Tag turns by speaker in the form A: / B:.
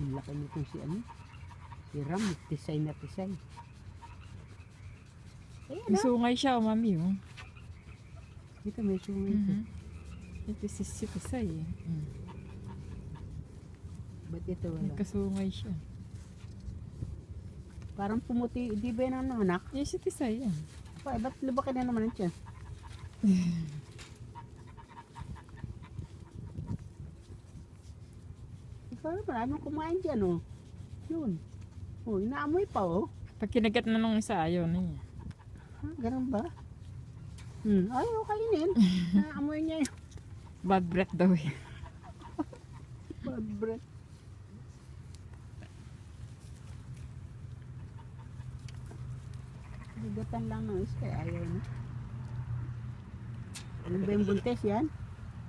A: Ang laki nito si ano. Si Ram, tisay na tisay. Ayan
B: May
A: na.
B: sungay siya, oh, mami. Oh.
A: Dito may sungay ito.
B: Ito si Tisay. Eh.
A: Ba't ito wala?
B: May kasungay siya.
A: Parang pumuti, di ba yan ang anak?
B: Eh, si Tisay yan.
A: Pa, ba't lubakin na naman ang tiyan? Ikaw naman, anong kumain dyan, oh? Yun. Oh, inaamoy pa, oh.
B: Pag kinagat na nung isa, ayaw na niya.
A: Ha, ganun ba? Ayaw kainin. Naamoy niya yun.
B: Bad breath daw eh.
A: Bad breath. Bigatan lang ng isa, ayaw na. Ano ba yung buntes yan?